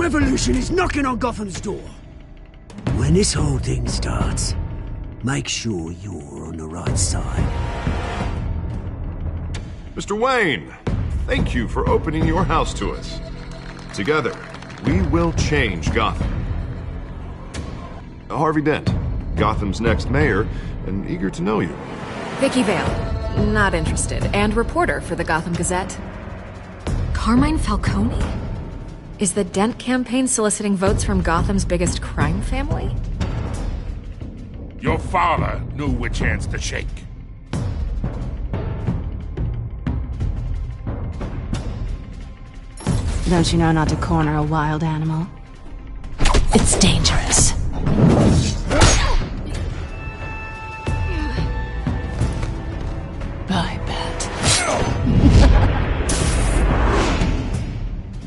revolution is knocking on Gotham's door. When this whole thing starts, make sure you're on the right side. Mr. Wayne, thank you for opening your house to us. Together, we will change Gotham. Harvey Dent, Gotham's next mayor, and eager to know you. Vicky Vale, not interested, and reporter for the Gotham Gazette. Carmine Falcone? Is the Dent campaign soliciting votes from Gotham's biggest crime family? Your father knew which hands to shake. Don't you know not to corner a wild animal? It's dangerous. I bet.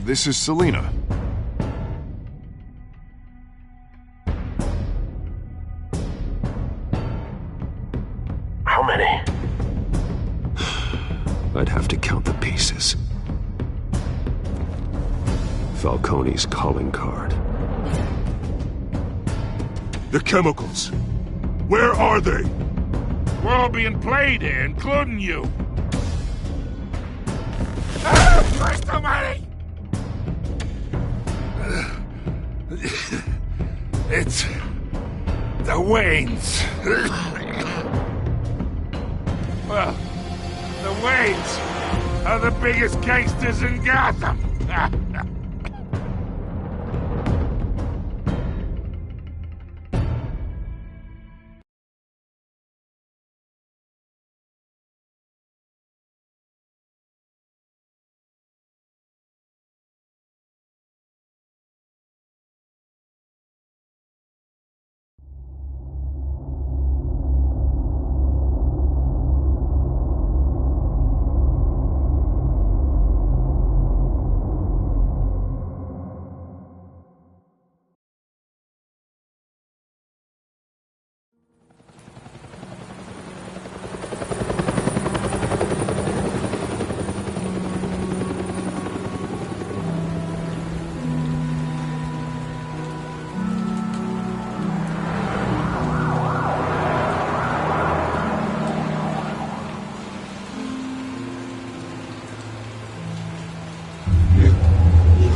This is Selina. How many? I'd have to count the pieces. Falcone's calling card. The chemicals. Where are they? We're all being played here, including you. Christ almighty! It's the Waynes. Well, the Waynes are the biggest gangsters in Gotham.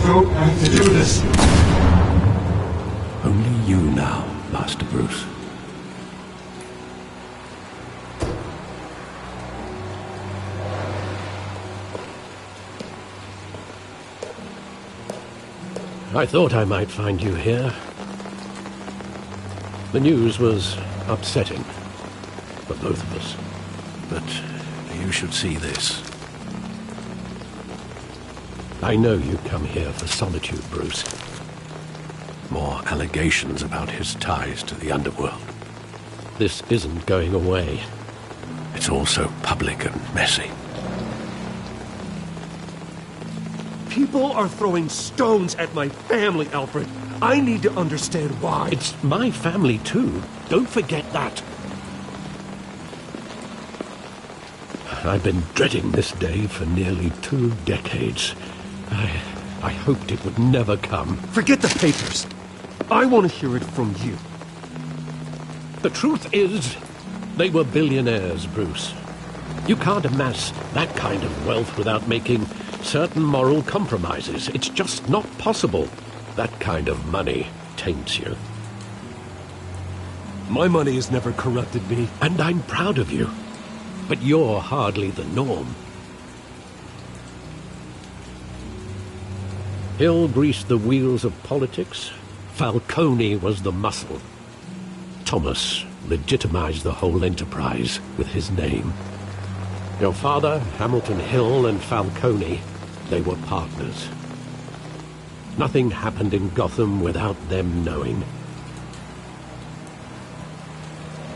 don't have to do this. Only you now, Master Bruce. I thought I might find you here. The news was upsetting for both of us. But you should see this. I know you come here for solitude, Bruce. More allegations about his ties to the underworld. This isn't going away. It's all so public and messy. People are throwing stones at my family, Alfred. I need to understand why. It's my family, too. Don't forget that. I've been dreading this day for nearly 2 decades. I hoped it would never come. Forget the papers. I want to hear it from you. The truth is, they were billionaires, Bruce. You can't amass that kind of wealth without making certain moral compromises. It's just not possible. That kind of money taints you. My money has never corrupted me. And I'm proud of you. But you're hardly the norm. Hill greased the wheels of politics. Falcone was the muscle. Thomas legitimized the whole enterprise with his name. Your father, Hamilton Hill, and Falcone, they were partners. Nothing happened in Gotham without them knowing.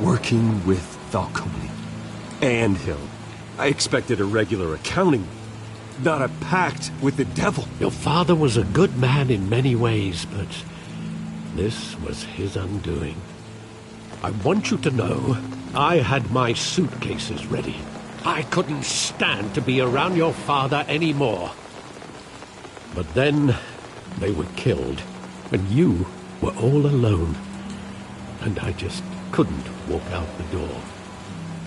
Working with Falcone and Hill. I expected a regular accounting, not a pact with the devil. Your father was a good man in many ways, but this was his undoing. I want you to know, I had my suitcases ready. I couldn't stand to be around your father anymore. But then, they were killed, and you were all alone. And I just couldn't walk out the door.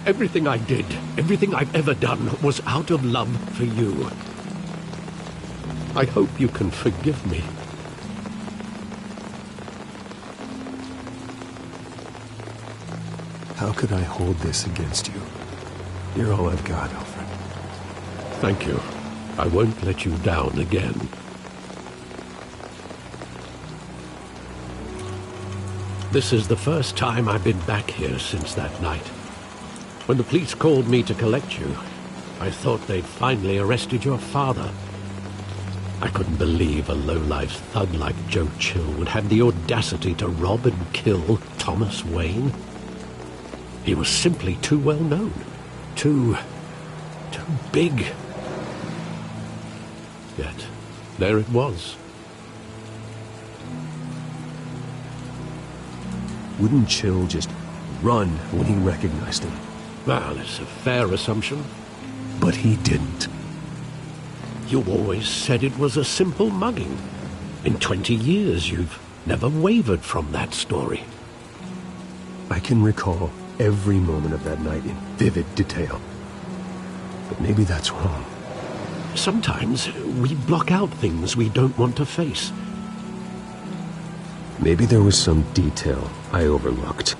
Everything I did, everything I've ever done, was out of love for you. I hope you can forgive me. How could I hold this against you? You're all I've got, Alfred. Thank you. I won't let you down again. This is the first time I've been back here since that night. When the police called me to collect you, I thought they'd finally arrested your father. I couldn't believe a low-life thug like Joe Chill would have the audacity to rob and kill Thomas Wayne. He was simply too well known. Too big. Yet, there it was. Wouldn't Chill just run when he recognized him? Well, it's a fair assumption. But he didn't. You always said it was a simple mugging. In 20 years, you've never wavered from that story. I can recall every moment of that night in vivid detail. But maybe that's wrong. Sometimes we block out things we don't want to face. Maybe there was some detail I overlooked.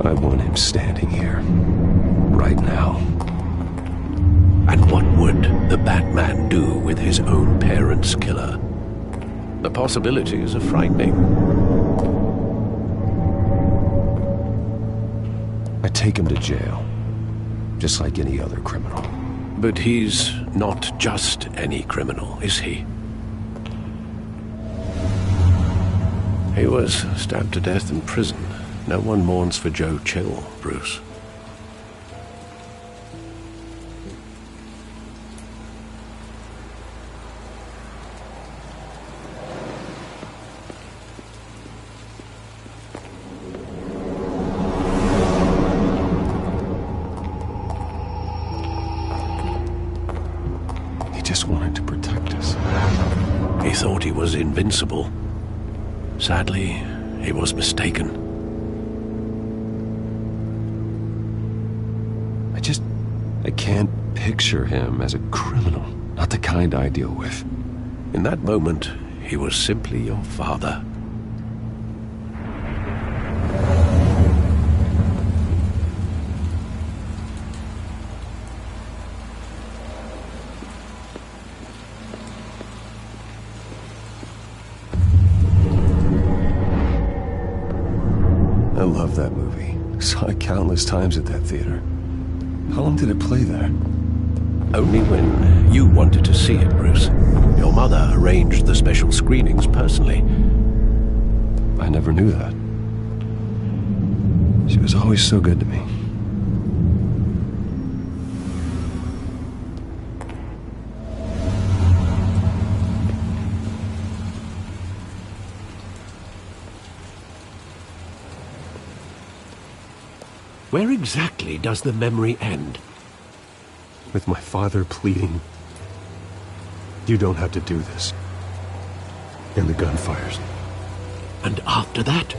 I want him standing here, right now. And what would the Batman do with his own parents' killer? The possibilities are frightening. I take him to jail, just like any other criminal. But he's not just any criminal, is he? He was stabbed to death in prison. No one mourns for Joe Chill, Bruce. He just wanted to protect us. He thought he was invincible. Sadly, he was mistaken. I can't picture him as a criminal, not the kind I deal with. In that moment, he was simply your father. I love that movie. Saw it countless times at that theater. How long did it play there? Only when you wanted to see it, Bruce. Your mother arranged the special screenings personally. I never knew that. She was always so good to me. Where exactly does the memory end? With my father pleading, "You don't have to do this." And the gun fires. And after that?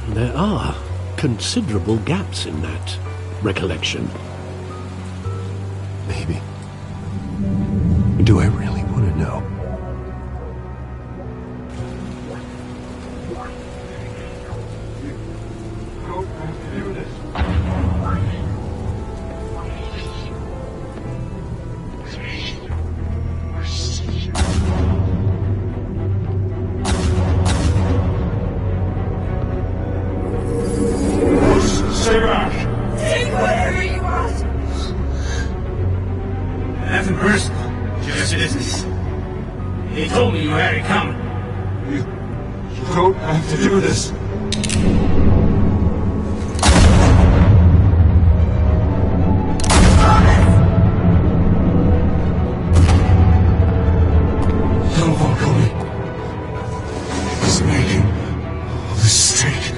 There are considerable gaps in that recollection. Maybe. Do I really want to know? They told me you had it coming. You don't have to do this. No, Falcone. He's making a mistake.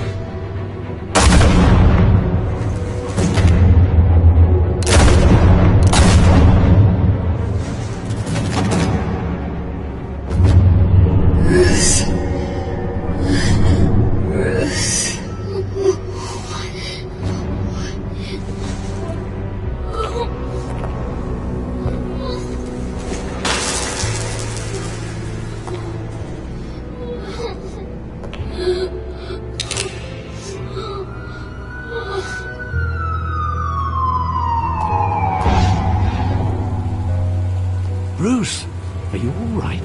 Bruce, are you all right?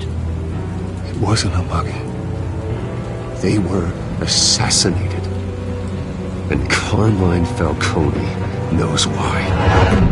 It wasn't a bug. They were assassinated. And Carmine Falcone knows why.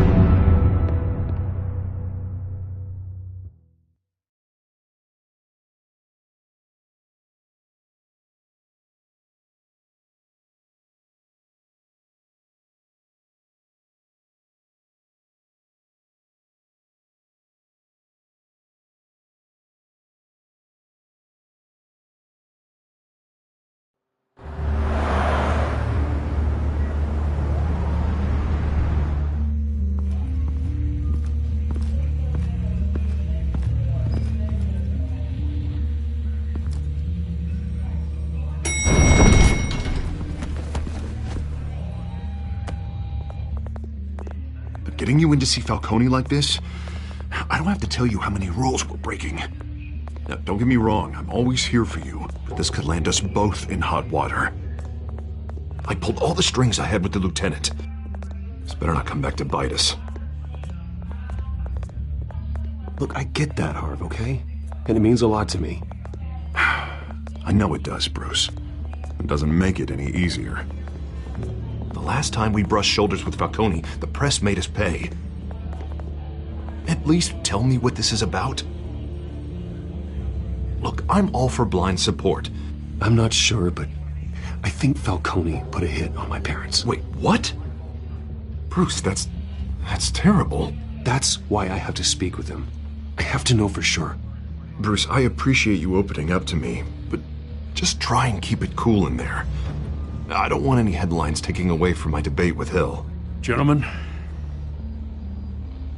Getting you in to see Falcone like this? I don't have to tell you how many rules we're breaking. Now, don't get me wrong, I'm always here for you, but this could land us both in hot water. I pulled all the strings I had with the lieutenant. This better not come back to bite us. Look, I get that, Harv, okay? And it means a lot to me. I know it does, Bruce. It doesn't make it any easier. The last time we brushed shoulders with Falcone, the press made us pay. At least tell me what this is about. Look, I'm all for blind support. I'm not sure, but I think Falcone put a hit on my parents. Wait, what? Bruce, that's terrible. That's why I have to speak with him. I have to know for sure. Bruce, I appreciate you opening up to me, but just try and keep it cool in there. I don't want any headlines taking away from my debate with Hill. Gentlemen,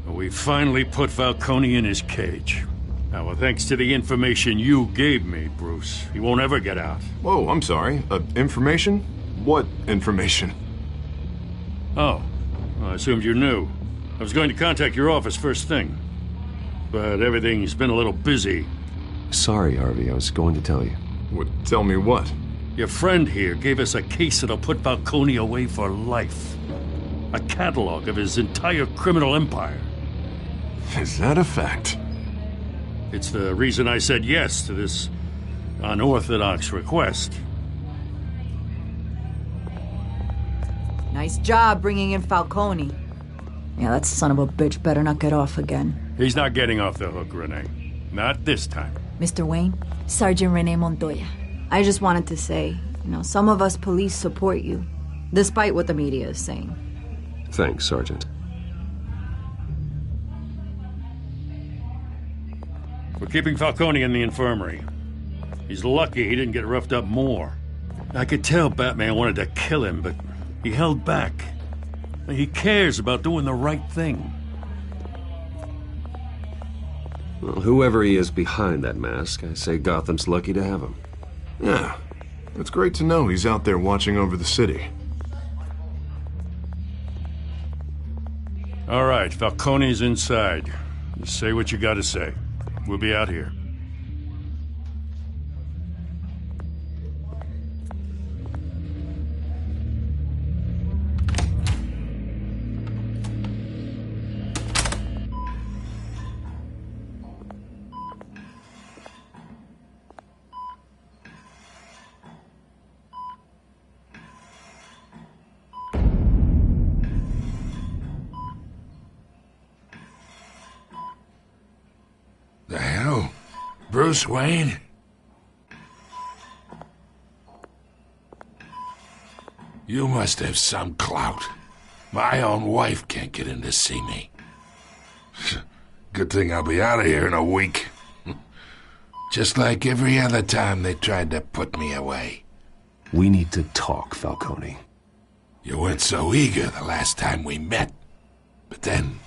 we finally put Falcone in his cage. Now, well, thanks to the information you gave me, Bruce, he won't ever get out. Whoa, I'm sorry. Information? What information? Oh, well, I assumed you knew. I was going to contact your office first thing, but everything's been a little busy. Sorry, Harvey, I was going to tell you. Tell me what? Your friend here gave us a case that'll put Falcone away for life. A catalog of his entire criminal empire. Is that a fact? It's the reason I said yes to this unorthodox request. Nice job bringing in Falcone. Yeah, that son of a bitch better not get off again. He's not getting off the hook, Renee. Not this time. Mr. Wayne, Sergeant Renee Montoya. I just wanted to say, some of us police support you, despite what the media is saying. Thanks, Sergeant. We're keeping Falcone in the infirmary. He's lucky he didn't get roughed up more. I could tell Batman wanted to kill him, but he held back. He cares about doing the right thing. Well, whoever he is behind that mask, I say Gotham's lucky to have him. Yeah, it's great to know he's out there watching over the city. All right, Falcone's inside. You say what you gotta say. We'll be out here. The hell? Bruce Wayne? You must have some clout. My own wife can't get in to see me. Good thing I'll be out of here in a week. Just like every other time they tried to put me away. We need to talk, Falcone. You weren't so eager the last time we met. But then,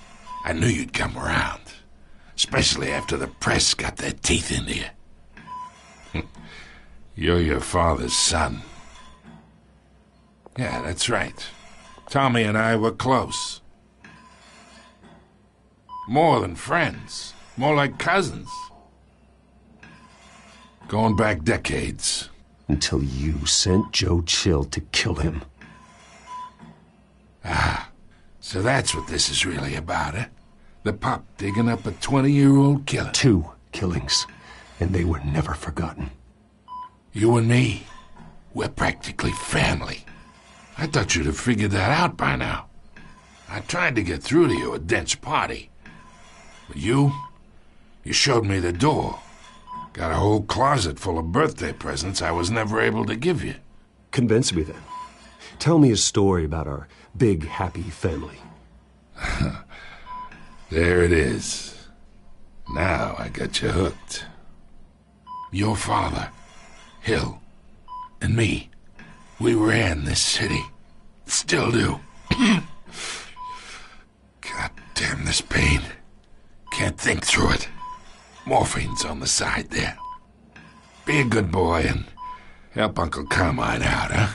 I knew you'd come around. Especially after the press got their teeth into you. You're your father's son. Yeah, that's right. Tommy and I were close. More than friends. More like cousins. Going back decades. Until you sent Joe Chill to kill him. Ah, so that's what this is really about, eh? The pup digging up a 20-year-old killer. 2 killings, and they were never forgotten. You and me, we're practically family. I thought you'd have figured that out by now. I tried to get through to you at Dent's party. But you showed me the door. Got a whole closet full of birthday presents I was never able to give you. Convince me then. Tell me a story about our big, happy family. There it is. Now I got you hooked. Your father, Hill, and me, we ran this city. Still do. God damn this pain. Can't think through it. Morphine's on the side there. Be a good boy and help Uncle Carmine out, huh?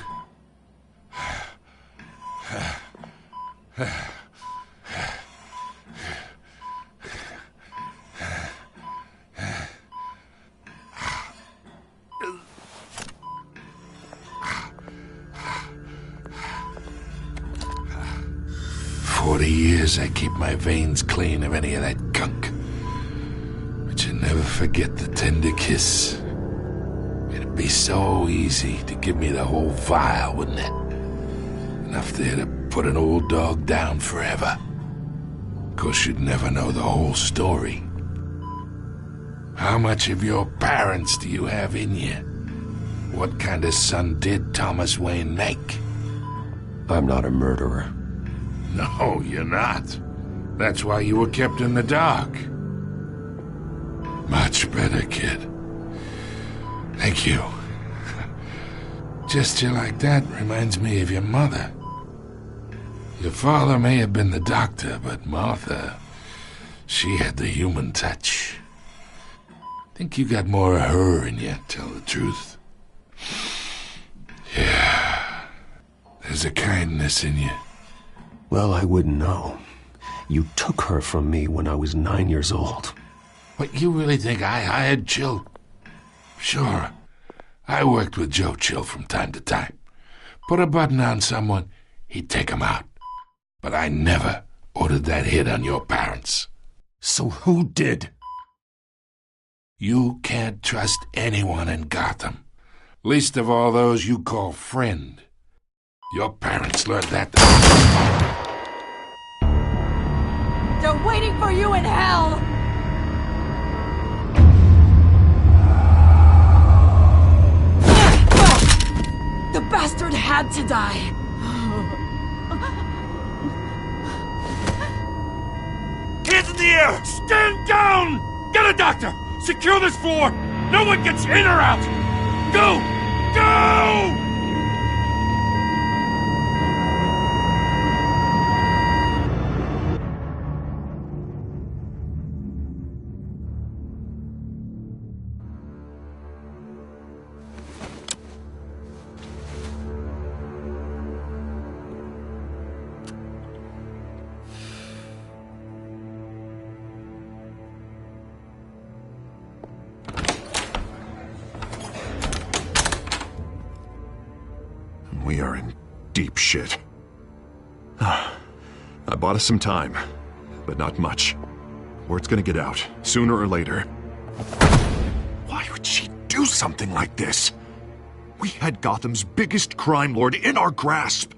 40 years I keep my veins clean of any of that gunk. But you never forget the tender kiss. It'd be so easy to give me the whole vial, wouldn't it? Enough there to put an old dog down forever. Of course, you'd never know the whole story. How much of your parents do you have in you? What kind of son did Thomas Wayne make? I'm not a murderer. No, you're not. That's why you were kept in the dark. Much better, kid. Thank you. Gesture like that reminds me of your mother. Your father may have been the doctor, but Martha, she had the human touch. Think you got more of her in you, tell the truth. Yeah. There's a kindness in you. Well, I wouldn't know. You took her from me when I was 9 years old. What, you really think I hired Chill? Sure. I worked with Joe Chill from time to time. Put a button on someone, he'd take him out. But I never ordered that hit on your parents. So who did? You can't trust anyone in Gotham. Least of all those you call friend. Your parents learned that. They're waiting for you in hell! The bastard had to die. Hands in the air! Stand down! Get a doctor! Secure this floor! No one gets in or out! Go! Go! We are in deep shit. I bought us some time, but not much. Word's gonna get out, sooner or later. Why would she do something like this? We had Gotham's biggest crime lord in our grasp.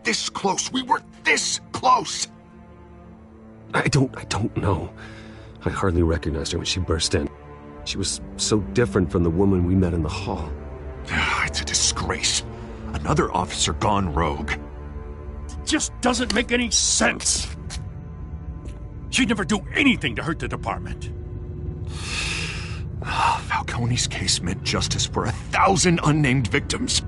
This close. We were this close. I don't know. I hardly recognized her when she burst in. She was so different from the woman we met in the hall. It's a disgrace. Another officer gone rogue. It just doesn't make any sense. She'd never do anything to hurt the department. Falcone's case meant justice for 1,000 unnamed victims.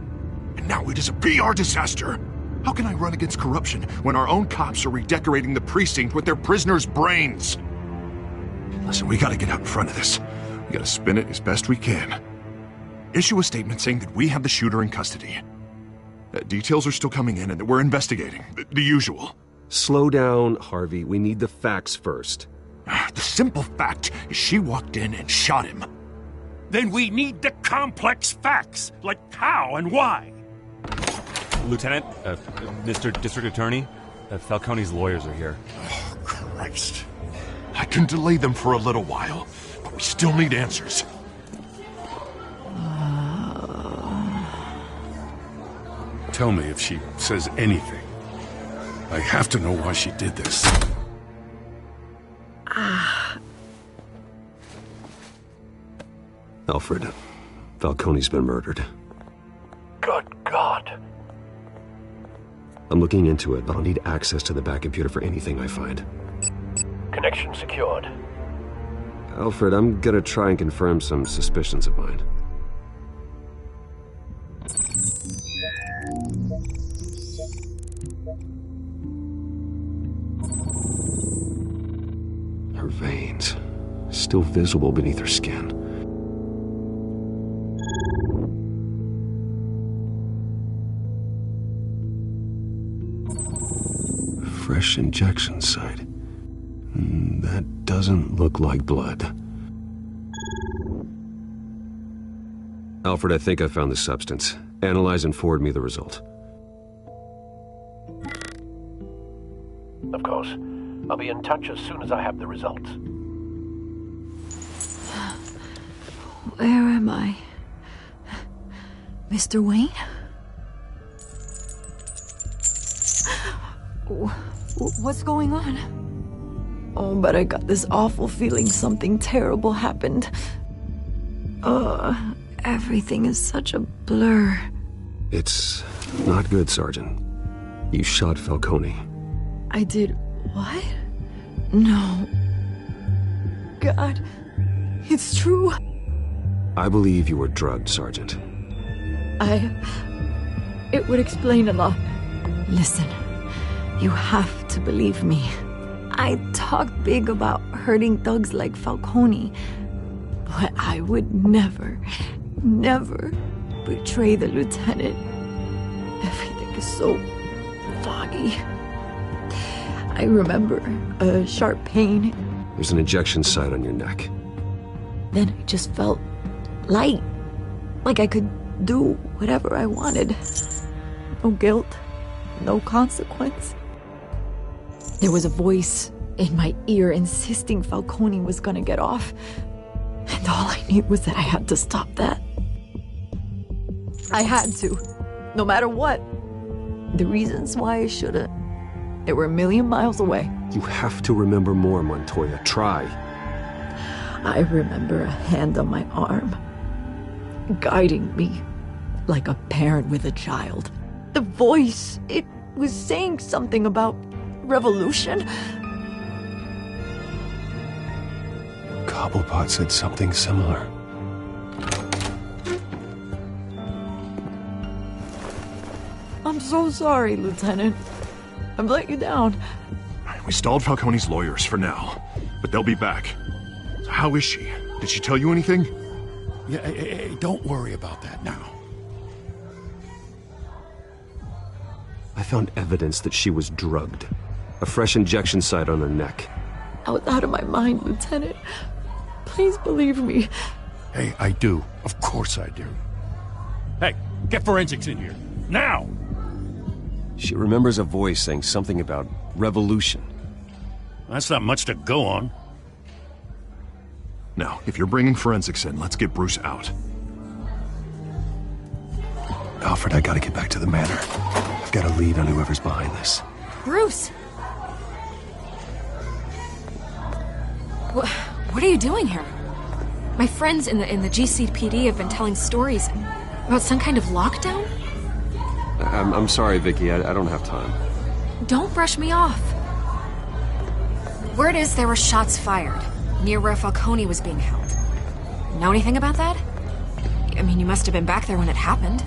And now it is a PR disaster. How can I run against corruption when our own cops are redecorating the precinct with their prisoners' brains? Listen, we gotta get out in front of this. We gotta spin it as best we can. Issue a statement saying that we have the shooter in custody. Details are still coming in and that we're investigating. The usual. Slow down, Harvey. We need the facts first. The simple fact is she walked in and shot him. Then we need the complex facts, like how and why. Lieutenant, Mr. District Attorney, Falcone's lawyers are here. Oh, Christ. I can delay them for a little while, but we still need answers. Tell me if she says anything. I have to know why she did this. Alfred, Falcone's been murdered. Good God. I'm looking into it, but I'll need access to the back computer for anything I find. Connection secured. Alfred, I'm gonna try and confirm some suspicions of mine. Her veins, still visible beneath her skin. Fresh injection site. That doesn't look like blood. Alfred, I think I found the substance. Analyze and forward me the result. Of course. I'll be in touch as soon as I have the results. Where am I? Mr. Wayne? What's going on? Oh, but I got this awful feeling something terrible happened. Everything is such a blur. It's not good, Sergeant. You shot Falcone. I did what? No. God, it's true. I believe you were drugged, Sergeant. It would explain a lot. Listen, you have to believe me. I talked big about hurting thugs like Falcone, but I would never betray the lieutenant. Everything is so foggy. I remember a sharp pain. There's an injection site on your neck. Then I just felt light, like I could do whatever I wanted. No guilt, no consequence. There was a voice in my ear insisting Falcone was gonna get off. And all I knew was that I had to stop that. I had to, no matter what. The reasons why I shouldn't, they were a million miles away. You have to remember more, Montoya. Try. I remember a hand on my arm, guiding me like a parent with a child. The voice, it was saying something about revolution. Cobblepot said something similar. I'm so sorry, Lieutenant. I've let you down. We stalled Falcone's lawyers for now, but they'll be back. So how is she? Did she tell you anything? Yeah, hey, don't worry about that now. I found evidence that she was drugged. A fresh injection site on her neck. I was out of my mind, Lieutenant. Please believe me. Hey, I do. Of course I do. Hey, get forensics in here. Now! She remembers a voice saying something about revolution. That's not much to go on. Now, if you're bringing forensics in, let's get Bruce out. Alfred, I gotta get back to the manor. I've got a lead on whoever's behind this. Bruce! What are you doing here? My friends in the GCPD have been telling stories about some kind of lockdown? I'm sorry, Vicky. I don't have time. Don't brush me off. Word is there were shots fired near where Falcone was being held. Know anything about that? I mean, you must have been back there when it happened.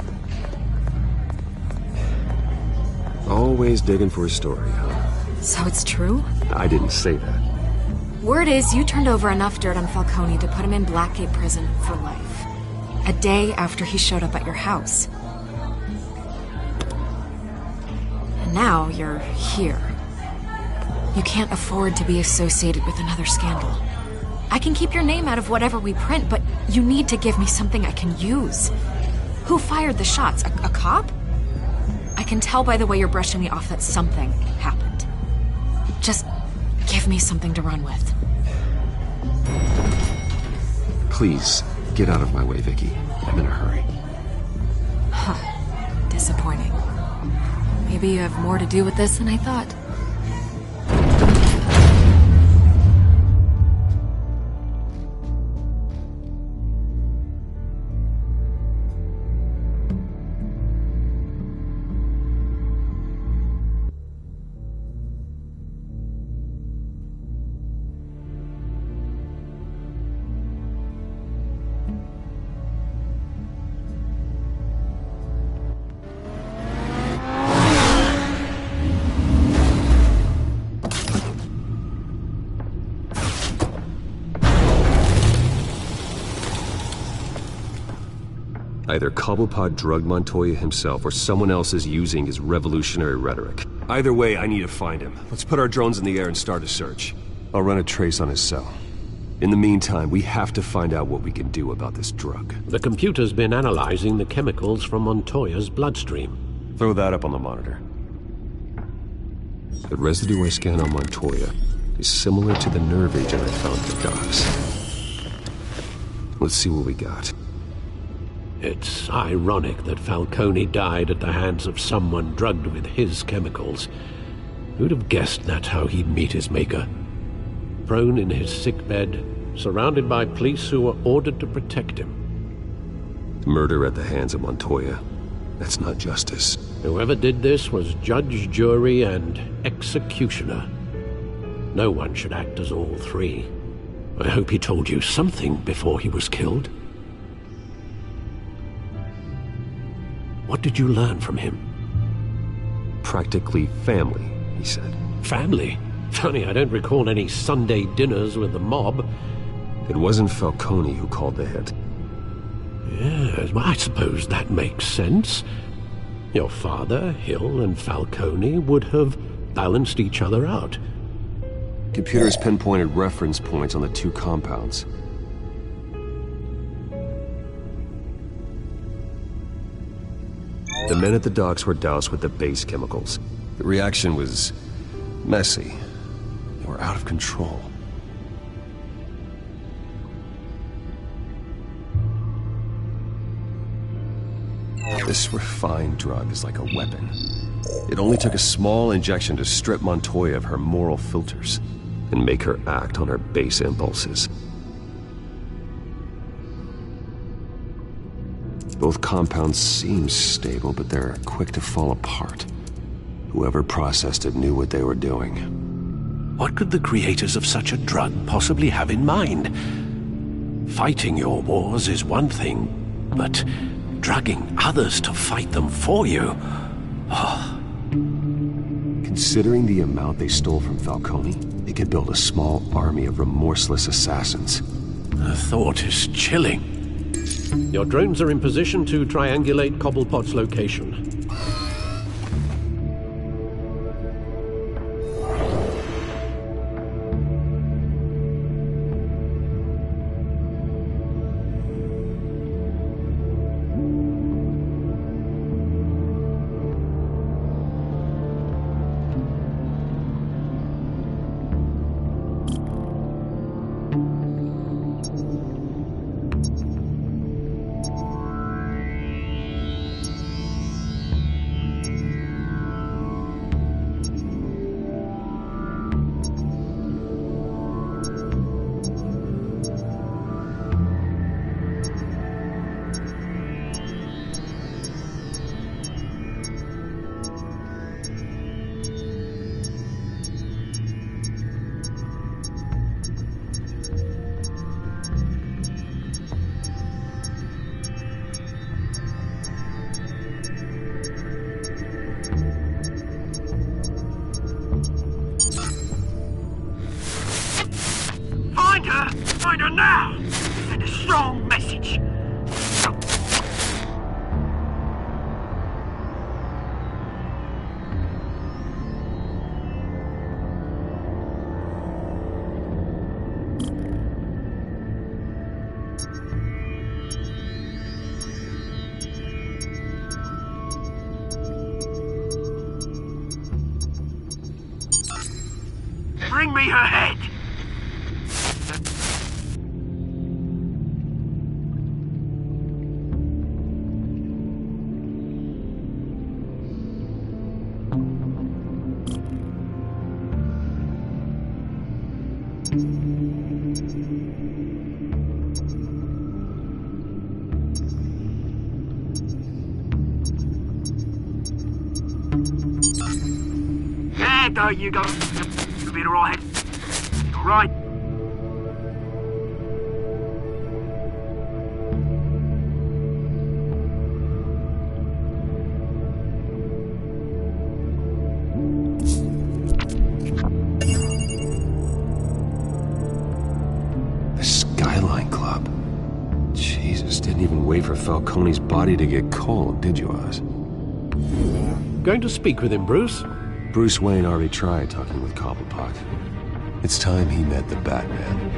Always digging for a story, huh? So it's true? I didn't say that. Word is you turned over enough dirt on Falcone to put him in Blackgate Prison for life. A day after he showed up at your house. And now you're here. You can't afford to be associated with another scandal. I can keep your name out of whatever we print, but you need to give me something I can use. Who fired the shots? A cop? I can tell by the way you're brushing me off that something happened. Just give me something to run with. Please, get out of my way, Vicky. I'm in a hurry. Huh. Disappointing. Maybe you have more to do with this than I thought. Either Cobblepot drugged Montoya himself or someone else is using his revolutionary rhetoric. Either way, I need to find him. Let's put our drones in the air and start a search. I'll run a trace on his cell. In the meantime, we have to find out what we can do about this drug. The computer's been analyzing the chemicals from Montoya's bloodstream. Throw that up on the monitor. The residue I scanned on Montoya is similar to the nerve agent I found at the docks. Let's see what we got. It's ironic that Falcone died at the hands of someone drugged with his chemicals. Who'd have guessed that's how he'd meet his maker? Prone in his sickbed, surrounded by police who were ordered to protect him. Murder at the hands of Montoya. That's not justice. Whoever did this was judge, jury, and executioner. No one should act as all three. I hope he told you something before he was killed. What did you learn from him? Practically family, he said. Family? Funny, I don't recall any Sunday dinners with the mob. It wasn't Falcone who called the hit. Yes, well, I suppose that makes sense. Your father, Hill, and Falcone would have balanced each other out. Computers pinpointed reference points on the two compounds. The men at the docks were doused with the base chemicals. The reaction was messy. They were out of control. This refined drug is like a weapon. It only took a small injection to strip Montoya of her moral filters and make her act on her base impulses. Both compounds seem stable, but they're quick to fall apart. Whoever processed it knew what they were doing. What could the creators of such a drug possibly have in mind? Fighting your wars is one thing, but drugging others to fight them for you? Oh. Considering the amount they stole from Falcone, they could build a small army of remorseless assassins. The thought is chilling. Your drones are in position to triangulate Cobblepot's location. together now! Send a strong message! Bring me her head! There you go. You'll be alright. Alright. The Skyline Club. Jesus, didn't even wait for Falcone's body to get cold, did you, Oz? Going to speak with him, Bruce? Bruce Wayne already tried talking with Cobblepot. It's time he met the Batman.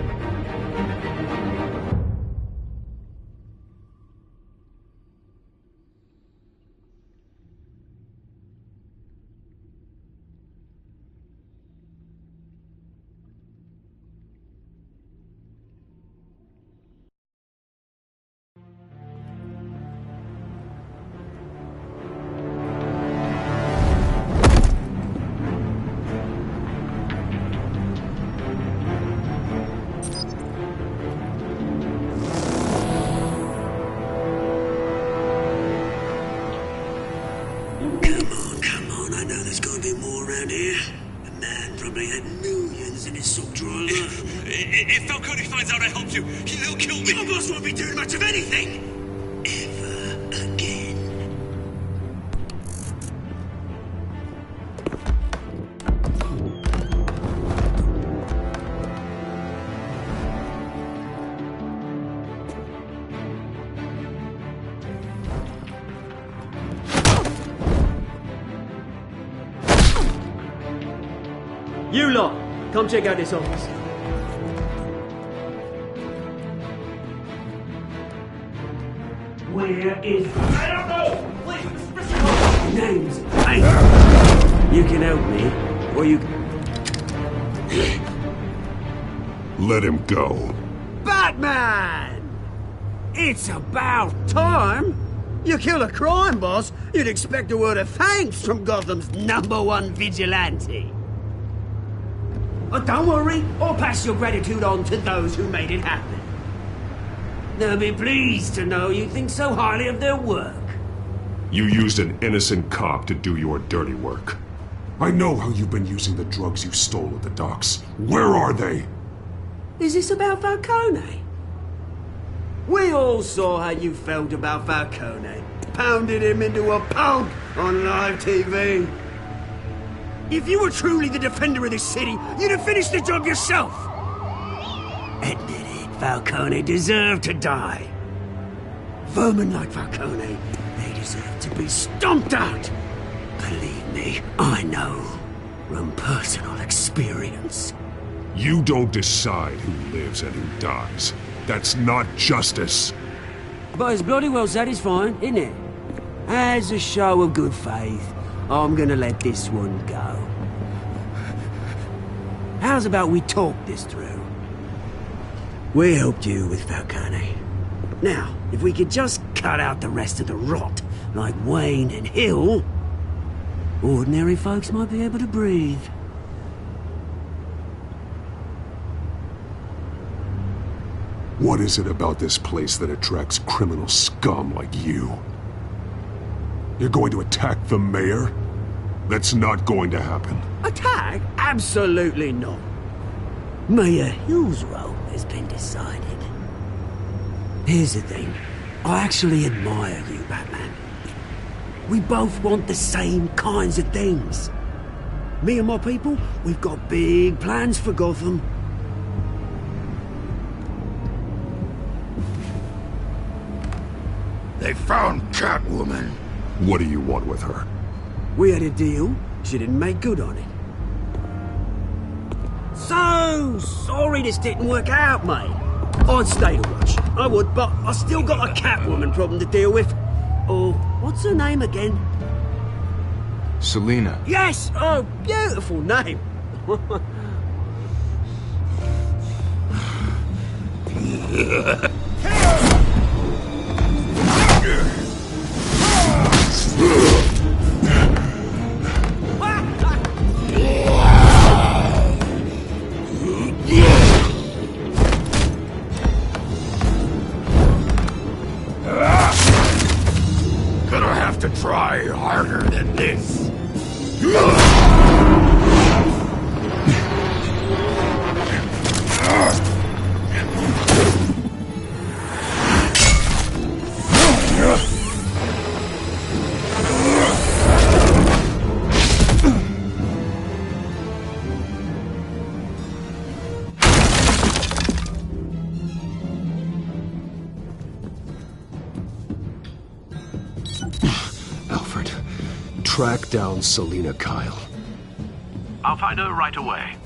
If Falcone finds out I helped you, he'll kill me. Your boss won't be doing much of anything. Ever again. You lot, come check out this office. Where is... I don't know! Please, names? Hey! You can help me, or you... Let him go. Batman! It's about time! You kill a crime boss, you'd expect a word of thanks from Gotham's #1 vigilante. But don't worry, I'll pass your gratitude on to those who made it happen. They'll be pleased to know you think so highly of their work. You used an innocent cop to do your dirty work. I know how you've been using the drugs you stole at the docks. Where are they? Is this about Falcone? We all saw how you felt about Falcone. Pounded him into a pulp on live TV. If you were truly the defender of this city, you'd have finished the job yourself. Admit it, Falcone deserved to die. Vermin like Falcone, they deserve to be stomped out. Believe me, I know from personal experience. You don't decide who lives and who dies. That's not justice. But it's bloody well satisfying, isn't it? As a show of good faith, I'm gonna let this one go. How's about we talk this through? We helped you with Falcone. Now, if we could just cut out the rest of the rot, like Wayne and Hill, ordinary folks might be able to breathe. What is it about this place that attracts criminal scum like you? You're going to attack the mayor? That's not going to happen. Attack? Absolutely not. Mayor Hill's role has been decided. Here's the thing. I actually admire you, Batman. We both want the same kinds of things. Me and my people, we've got big plans for Gotham. They found Catwoman. What do you want with her? We had a deal. She didn't make good on it. So sorry this didn't work out, mate. I'd stay to watch. I would, but I still got a Catwoman problem to deal with. Oh, what's her name again? Selina. Yes! Oh, beautiful name. Gonna have to try harder than this. Alfred, track down Selina Kyle. I'll find her right away.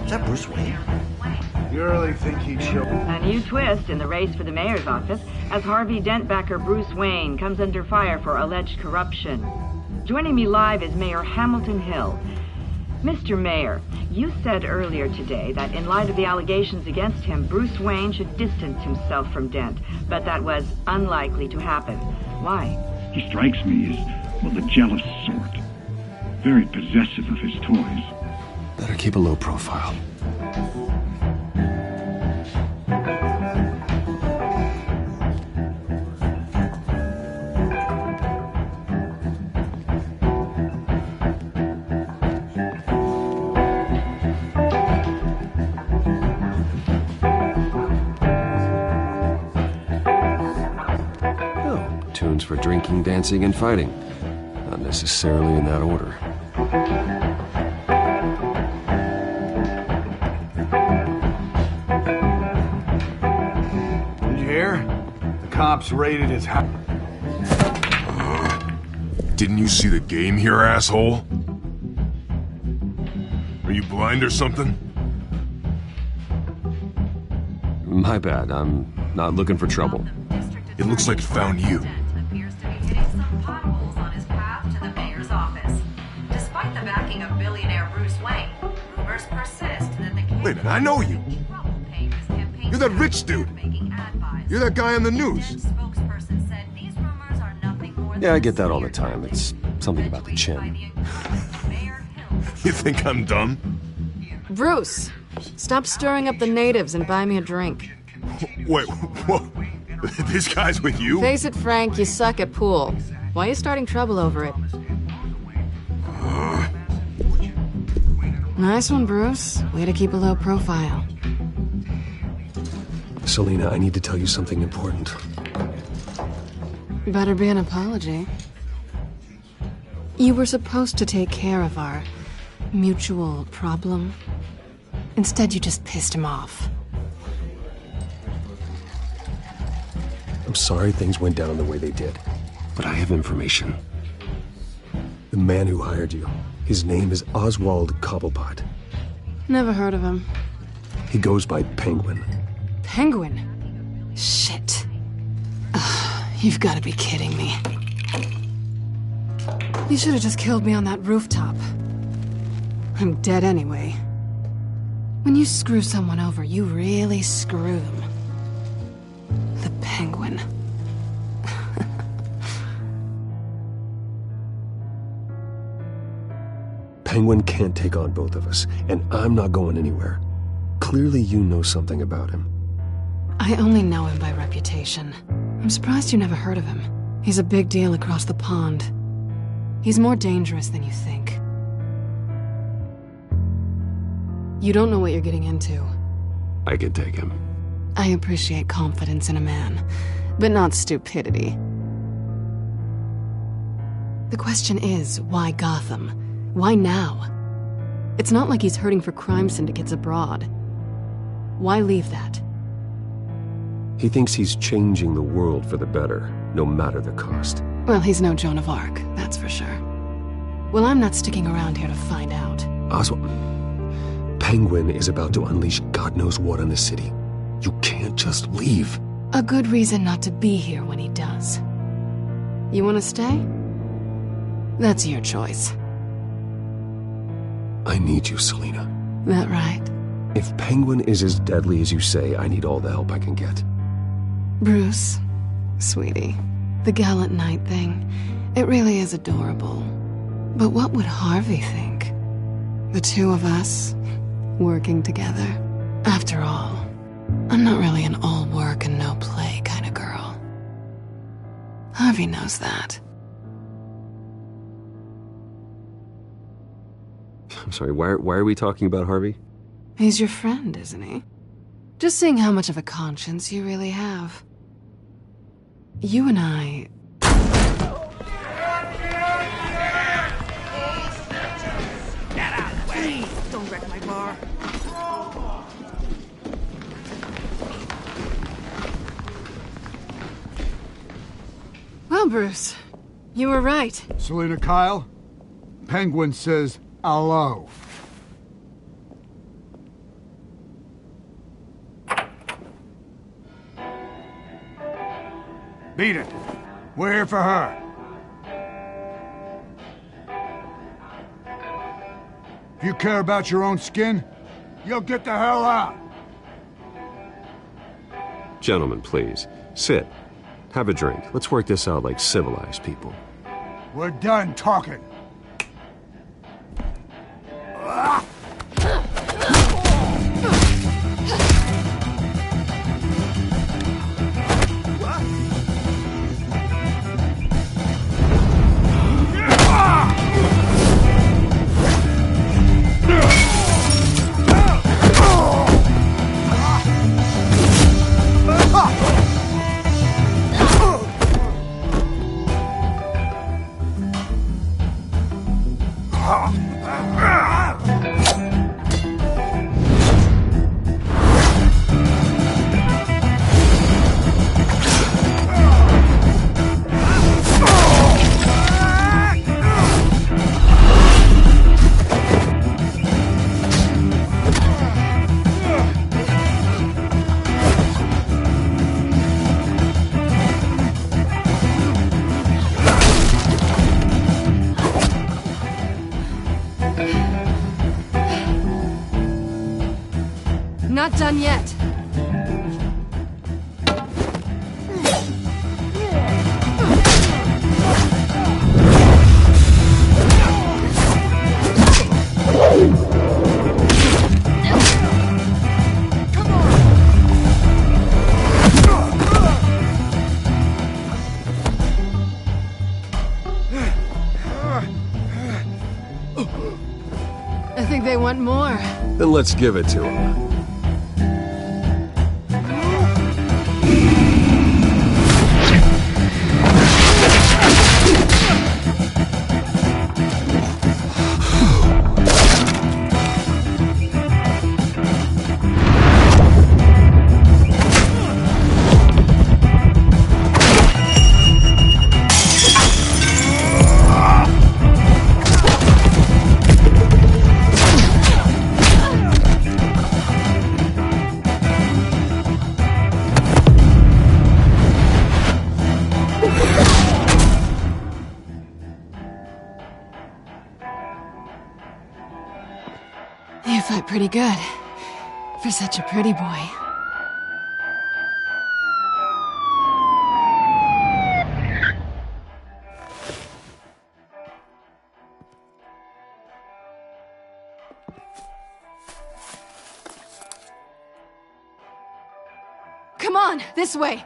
Is that Bruce Wayne? You really think he'd show? A new twist in the race for the mayor's office as Harvey Dent backer Bruce Wayne comes under fire for alleged corruption. Joining me live is Mayor Hamilton Hill. Mr. Mayor, you said earlier today that in light of the allegations against him, Bruce Wayne should distance himself from Dent, but that was unlikely to happen. Why? He strikes me as, well, the jealous sort. Very possessive of his toys. Better keep a low profile. Oh, tunes for drinking, dancing, and fighting. Not necessarily in that order. Cops raided his house. Didn't you see the game here, asshole? Are you blind or something? My bad. I'm not looking for trouble. It looks like it found you. Appears to be hitting some potholes on his path to the mayor's office. Despite the backing of billionaire Bruce Wayne, rumors persist that the Wait a minute, I know you. You're that rich dude. You're that guy on the news. Yeah, I get that all the time. It's something about the chin. You think I'm dumb? Bruce, stop stirring up the natives and buy me a drink. Wait, what? This guy's with you? Face it, Frank, you suck at pool. Why are you starting trouble over it? Nice one, Bruce. Way to keep a low profile. Selina, I need to tell you something important. Better be an apology. You were supposed to take care of our mutual problem. Instead, you just pissed him off. I'm sorry things went down the way they did, but I have information. The man who hired you, his name is Oswald Cobblepot. Never heard of him. He goes by Penguin. Penguin? Shit. Ugh, you've got to be kidding me. You should have just killed me on that rooftop. I'm dead anyway. When you screw someone over, you really screw them. The Penguin. Penguin can't take on both of us, and I'm not going anywhere. Clearly you know something about him. I only know him by reputation. I'm surprised you never heard of him. He's a big deal across the pond. He's more dangerous than you think. You don't know what you're getting into. I can take him. I appreciate confidence in a man, but not stupidity. The question is, why Gotham? Why now? It's not like he's hurting for crime syndicates abroad. Why leave that? He thinks he's changing the world for the better, no matter the cost. Well, he's no Joan of Arc, that's for sure. Well, I'm not sticking around here to find out. Oswald, Penguin is about to unleash God knows what on the city. You can't just leave. A good reason not to be here when he does. You want to stay? That's your choice. I need you, Selina. That right? If Penguin is as deadly as you say, I need all the help I can get. Bruce, sweetie, the gallant knight thing, it really is adorable. But what would Harvey think? The two of us, working together. After all, I'm not really an all work and no play kind of girl. Harvey knows that. I'm sorry, why are we talking about Harvey? He's your friend, isn't he? Just seeing how much of a conscience you really have. You and I... Get out of the way! Don't wreck my bar. Well, Bruce, you were right. Selina Kyle, Penguin says hello. Beat it. We're here for her. If you care about your own skin, you'll get the hell out. Gentlemen, please. Sit. Have a drink. Let's work this out like civilized people. We're done talking. Not done yet. I think they want more. Then let's give it to them. You fight pretty good. For such a pretty boy. Come on, this way!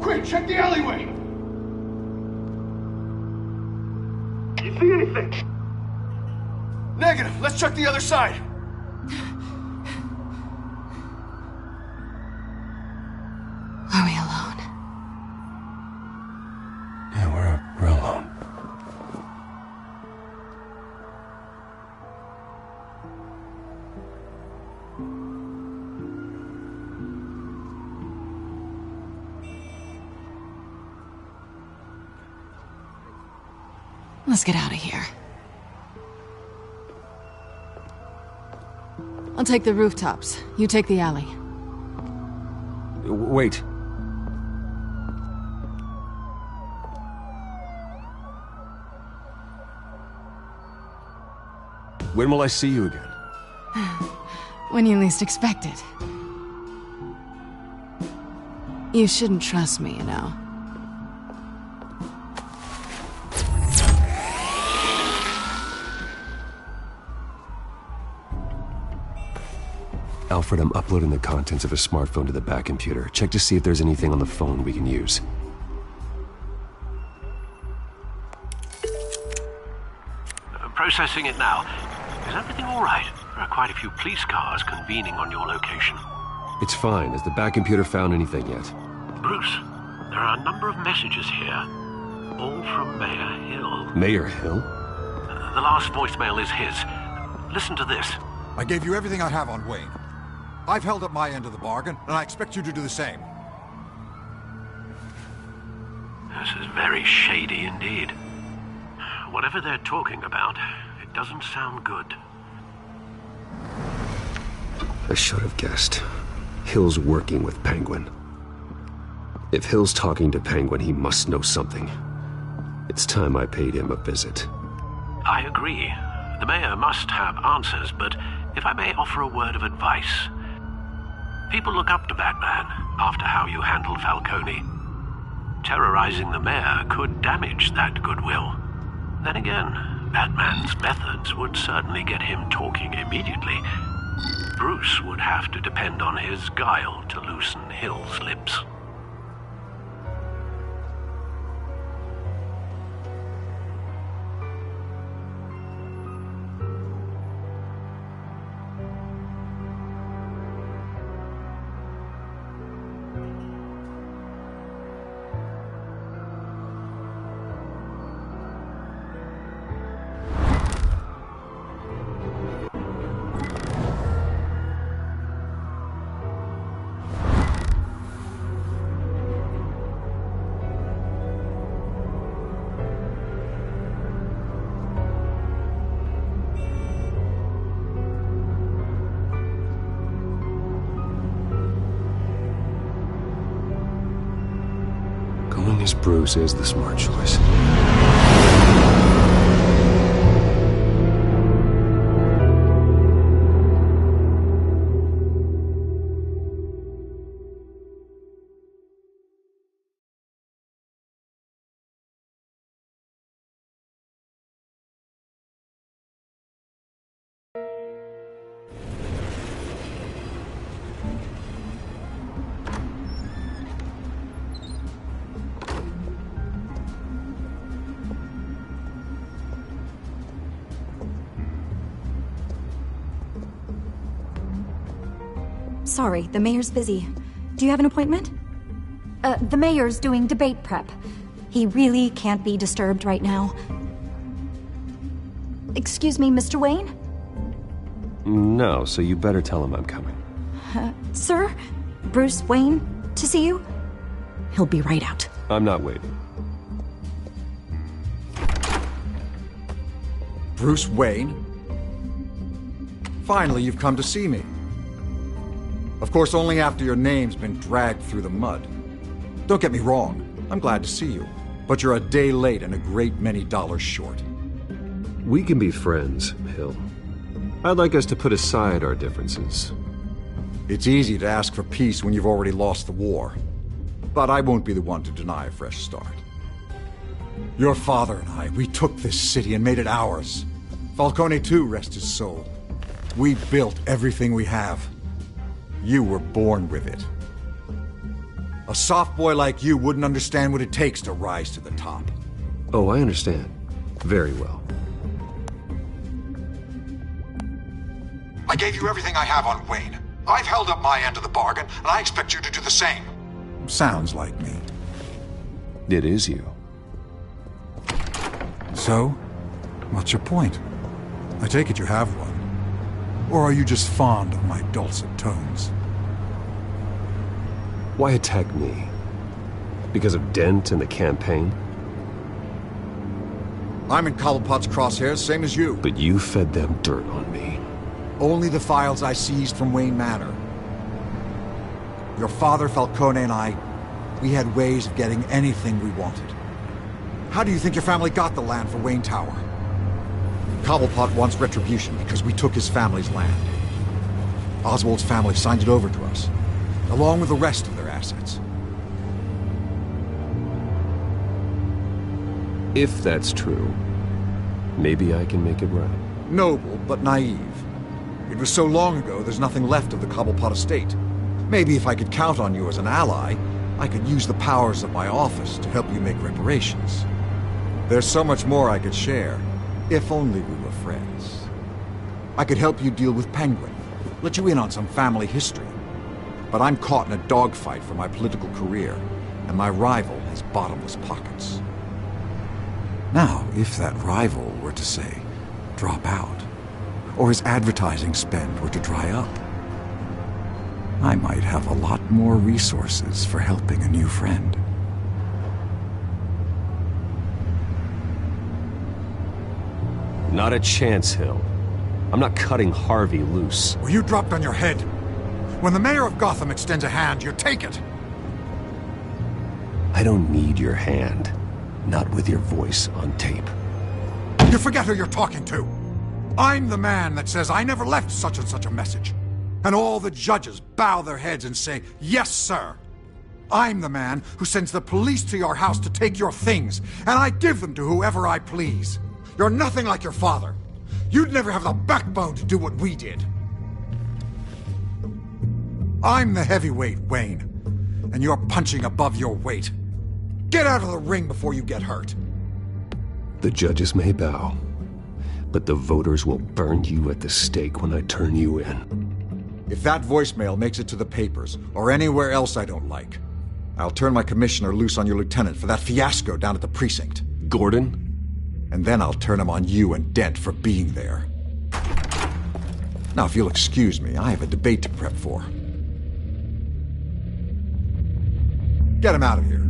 Quick, check the alleyway! You see anything? Negative. Let's check the other side. Are we alone? Yeah, we're alone. Let's get out of here. I'll take the rooftops. You take the alley. Wait. When will I see you again? When you least expect it. You shouldn't trust me, you know. Alfred, I'm uploading the contents of a smartphone to the back computer. Check to see if there's anything on the phone we can use. Processing it now. Is everything all right? There are quite a few police cars convening on your location. It's fine. Has the back computer found anything yet? Bruce, there are a number of messages here. All from Mayor Hill. Mayor Hill? The last voicemail is his. Listen to this. I gave you everything I have on Wayne. I've held up my end of the bargain, and I expect you to do the same. This is very shady indeed. Whatever they're talking about, it doesn't sound good. I should have guessed. Hill's working with Penguin. If Hill's talking to Penguin, he must know something. It's time I paid him a visit. I agree. The mayor must have answers, but if I may offer a word of advice. People look up to Batman after how you handled Falcone. Terrorizing the mayor could damage that goodwill. Then again, Batman's methods would certainly get him talking immediately. Bruce would have to depend on his guile to loosen Hill's lips. Going as Bruce is the smart choice. Sorry, the mayor's busy. Do you have an appointment? The mayor's doing debate prep. He really can't be disturbed right now. Excuse me, Mr. Wayne? No, so you better tell him I'm coming. Sir? Bruce Wayne to see you? He'll be right out. I'm not waiting. Bruce Wayne? Finally, you've come to see me. Of course, only after your name's been dragged through the mud. Don't get me wrong, I'm glad to see you. But you're a day late and a great many dollars short. We can be friends, Hill. I'd like us to put aside our differences. It's easy to ask for peace when you've already lost the war. But I won't be the one to deny a fresh start. Your father and I, we took this city and made it ours. Falcone too, rest his soul. We built everything we have. You were born with it. A soft boy like you wouldn't understand what it takes to rise to the top. Oh, I understand. Very well. I gave you everything I have on Wayne. I've held up my end of the bargain, and I expect you to do the same. Sounds like me. It is you. So, what's your point? I take it you have one. Or are you just fond of my dulcet tones? Why attack me? Because of Dent and the campaign? I'm in Cobblepot's crosshairs, same as you. But you fed them dirt on me. Only the files I seized from Wayne Manor. Your father, Falcone, and I, we had ways of getting anything we wanted. How do you think your family got the land for Wayne Tower? Cobblepot wants retribution because we took his family's land. Oswald's family signed it over to us, along with the rest of their assets. If that's true, maybe I can make it right. Noble, but naive. It was so long ago, there's nothing left of the Cobblepot estate. Maybe if I could count on you as an ally, I could use the powers of my office to help you make reparations. There's so much more I could share, if only we were friends. I could help you deal with Penguin, let you in on some family history. But I'm caught in a dogfight for my political career, and my rival has bottomless pockets. Now, if that rival were to say, drop out, or his advertising spend were to dry up, I might have a lot more resources for helping a new friend. Not a chance, Hill. I'm not cutting Harvey loose. Well, you dropped on your head. When the mayor of Gotham extends a hand, you take it. I don't need your hand. Not with your voice on tape. You forget who you're talking to. I'm the man that says I never left such and such a message. And all the judges bow their heads and say, yes, sir. I'm the man who sends the police to your house to take your things, and I give them to whoever I please. You're nothing like your father. You'd never have the backbone to do what we did. I'm the heavyweight, Wayne, and you're punching above your weight. Get out of the ring before you get hurt. The judges may bow, but the voters will burn you at the stake when I turn you in. If that voicemail makes it to the papers, or anywhere else I don't like, I'll turn my commissioner loose on your lieutenant for that fiasco down at the precinct. Gordon? And then I'll turn him on you and Dent for being there. Now, if you'll excuse me, I have a debate to prep for. Get him out of here.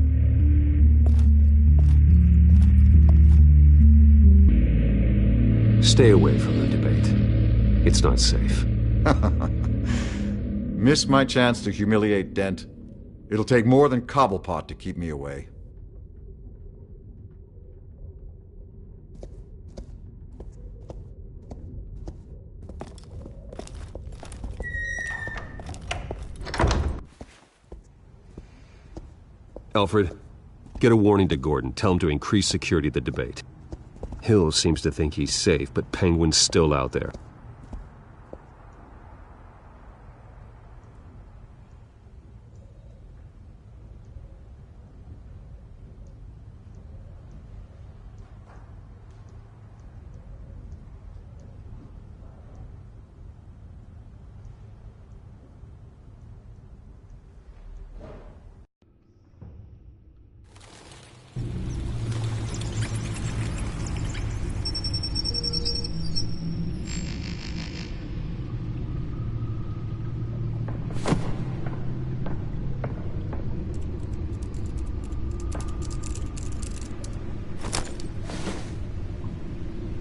Stay away from the debate. It's not safe. Miss my chance to humiliate Dent. It'll take more than Cobblepot to keep me away. Alfred, get a warning to Gordon. Tell him to increase security at the debate. Hill seems to think he's safe, but Penguin's still out there.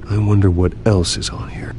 I wonder what else is on here.